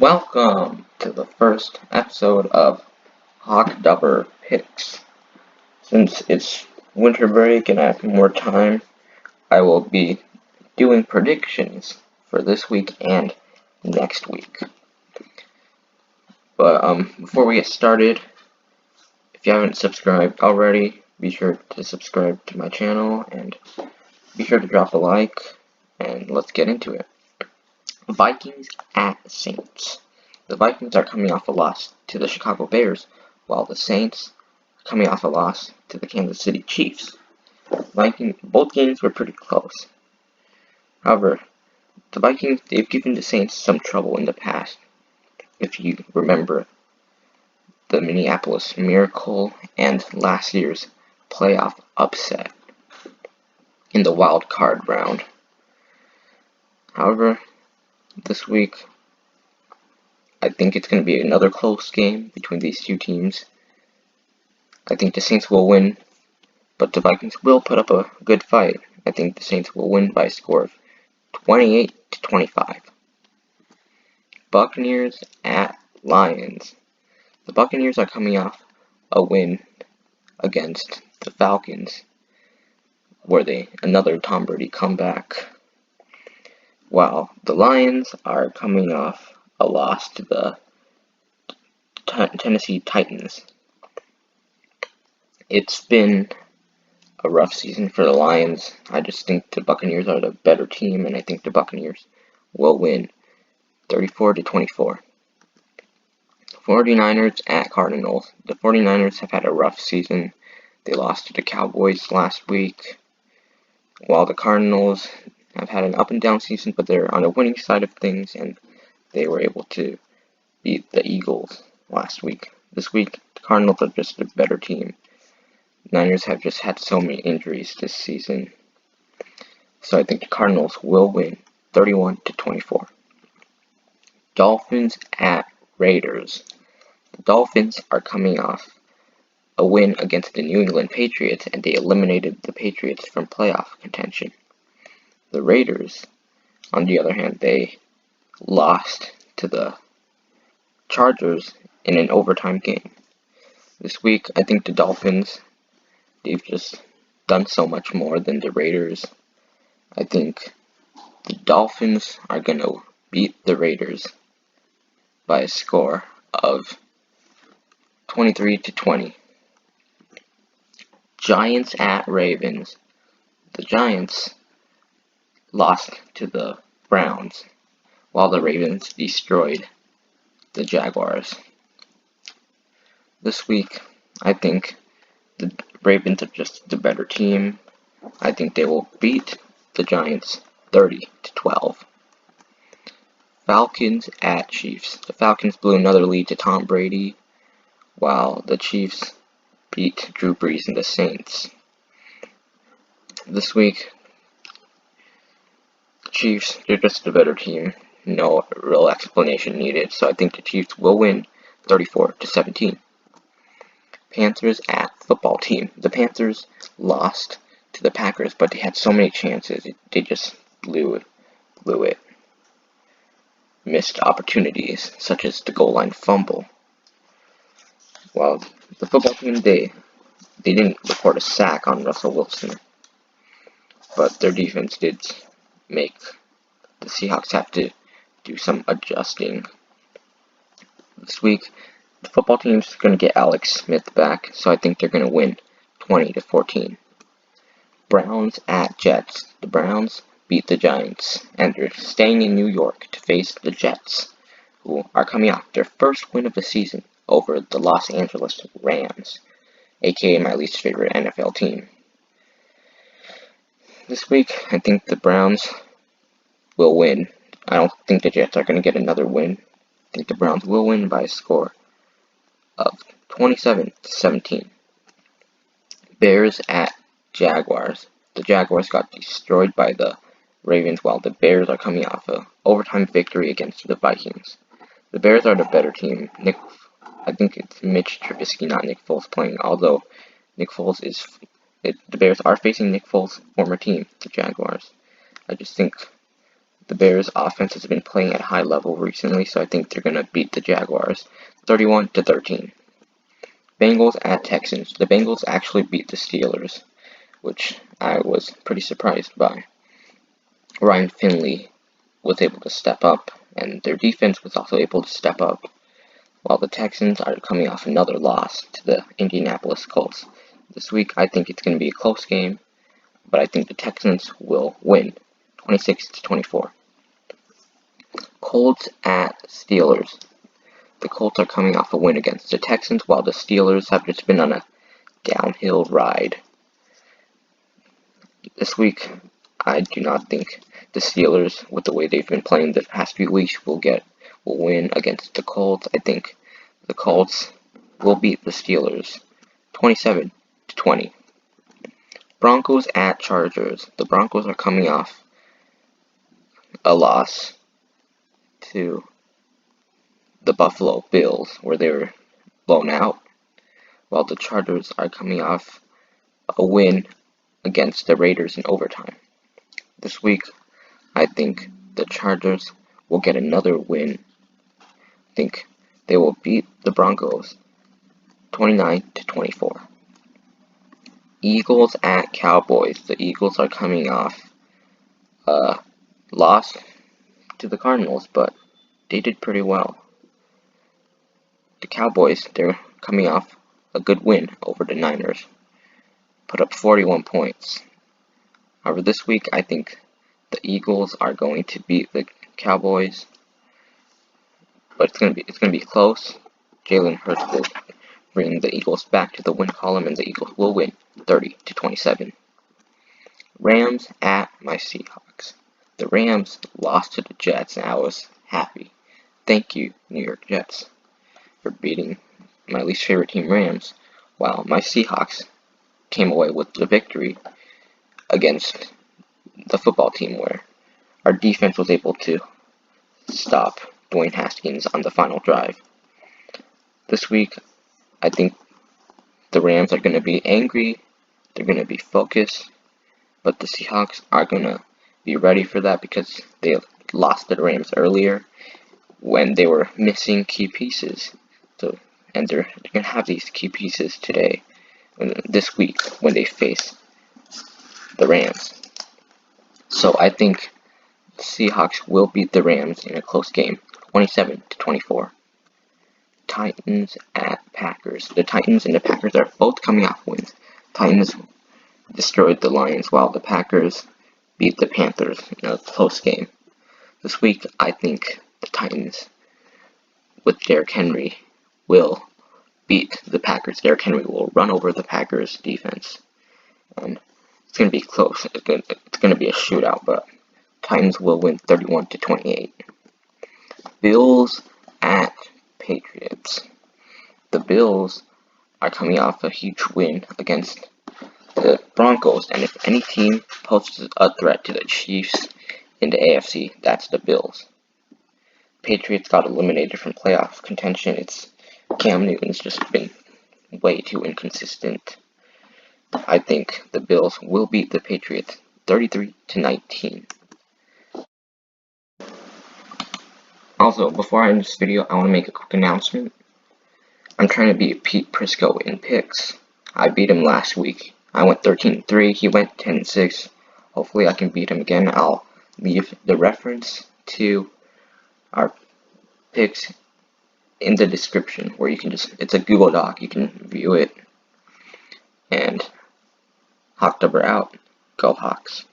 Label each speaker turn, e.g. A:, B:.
A: Welcome to the first episode of Hawk Dubber Picks. Since it's winter break and I have more time, I will be doing predictions for this week and next week. But before we get started, if you haven't subscribed already, be sure to subscribe to my channel and be sure to drop a like, and let's get into it. Vikings at Saints. The Vikings are coming off a loss to the Chicago Bears, while the Saints are coming off a loss to the Kansas City Chiefs. Both games were pretty close. However, the Vikings, they've given the Saints some trouble in the past. If you remember the Minneapolis Miracle and last year's playoff upset in the wild card round. However, this week, I think it's going to be another close game between these two teams. I think the Saints will win, but the Vikings will put up a good fight. I think the Saints will win by a score of 28-25. Buccaneers at Lions. The Buccaneers are coming off a win against the Falcons, where another Tom Brady comeback, while the Lions are coming off a loss to the Tennessee Titans. It's been a rough season for the Lions. I just think the Buccaneers are the better team, and I think the Buccaneers will win 34-24. 49ers at Cardinals. The 49ers have had a rough season. They lost to the Cowboys last week, while the Cardinals have had an up and down season, but they're on the winning side of things, and they were able to beat the Eagles last week. This week, the Cardinals are just a better team. Niners have just had so many injuries this season. So I think the Cardinals will win 31-24. Dolphins at Raiders. The Dolphins are coming off a win against the New England Patriots, and they eliminated the Patriots from playoff contention. The Raiders, on the other hand, they lost to the Chargers in an overtime game. This week, I think the Dolphins, they've just done so much more than the Raiders. I think the Dolphins are going to beat the Raiders by a score of 23-20. Giants at Ravens. The Giants lost to the Browns, while the Ravens destroyed the Jaguars. This week, I think the Ravens are just the better team. I think they will beat the Giants 30-12. Falcons at Chiefs. The Falcons blew another lead to Tom Brady, while the Chiefs beat Drew Brees and the Saints. This week, the Chiefs, they're just a better team. No real explanation needed, so I think the Chiefs will win 34-17. Panthers at football team. The Panthers lost to the Packers, but they had so many chances. They just blew it. Missed opportunities, such as the goal line fumble. While the football team, they didn't record a sack on Russell Wilson, but their defense did make the Seahawks have to do some adjusting. This week, the football team's going to get Alex Smith back, so I think they're going to win 20-14. Browns at Jets. The Browns beat the Giants, and they're staying in New York to face the Jets, who are coming off their first win of the season over the Los Angeles Rams, aka my least favorite NFL team. This week, I think the Browns will win. I don't think the Jets are going to get another win. I think the Browns will win by a score of 27-17. Bears at Jaguars. The Jaguars got destroyed by the Ravens, while the Bears are coming off an overtime victory against the Vikings. The Bears are the better team. I think it's Mitch Trubisky, not Nick Foles, playing, although Nick Foles the Bears are facing Nick Foles' former team, the Jaguars. I just think The Bears' offense has been playing at a high level recently, so I think they're going to beat the Jaguars 31-13. Bengals at Texans. The Bengals actually beat the Steelers, which I was pretty surprised by. Ryan Finley was able to step up, and their defense was also able to step up, while the Texans are coming off another loss to the Indianapolis Colts. This week, I think it's going to be a close game, but I think the Texans will win 26-24. Colts at Steelers. The Colts are coming off a win against the Texans, while the Steelers have just been on a downhill ride. This week, I do not think the Steelers, with the way they've been playing the past few weeks, will win against the Colts. I think the Colts will beat the Steelers 27-20. Broncos at Chargers. The Broncos are coming off a loss to the Buffalo Bills, where they were blown out, while the Chargers are coming off a win against the Raiders in overtime. This week, I think the Chargers will get another win. I think they will beat the Broncos 29-24. Eagles at Cowboys. The Eagles are coming off a loss to the Cardinals, but they did pretty well. The Cowboys, they're coming off a good win over the Niners. Put up 41 points. However, this week, I think the Eagles are going to beat the Cowboys, but it's gonna be close. Jalen Hurts will bring the Eagles back to the win column, and the Eagles will win 30-27. Rams at my Seahawks. The Rams lost to the Jets, and I was happy. Thank you, New York Jets, for beating my least favorite team, Rams, while my Seahawks came away with the victory against the football team, where our defense was able to stop Dwayne Haskins on the final drive. This week, I think the Rams are going to be angry, they're going to be focused, but the Seahawks are going to be ready for that because they lost the Rams earlier when they were missing key pieces. And they're going to have these key pieces this week when they face the Rams. So I think the Seahawks will beat the Rams in a close game, 27-24. Titans at Packers. The Titans and the Packers are both coming off wins. Titans destroyed the Lions, while the Packers beat the Panthers in a close game. This week, I think the Titans, with Derrick Henry, will beat the Packers. Derrick Henry will run over the Packers defense, and it's going to be close. It's going to be a shootout, but Titans will win 31-28. Bills at Patriots. The Bills are coming off a huge win against the Broncos, and if any team poses a threat to the Chiefs in the AFC, that's the Bills. Patriots got eliminated from playoff contention. Cam Newton's just been way too inconsistent. I think the Bills will beat the Patriots 33-19. Also, before I end this video, I want to make a quick announcement. I'm trying to beat Pete Prisco in picks. I beat him last week. I went 13-3, he went 10-6. Hopefully I can beat him again. I'll leave the reference to our picks in the description, where you can it's a Google Doc, you can view it. And Hawktober out. Go Hawks.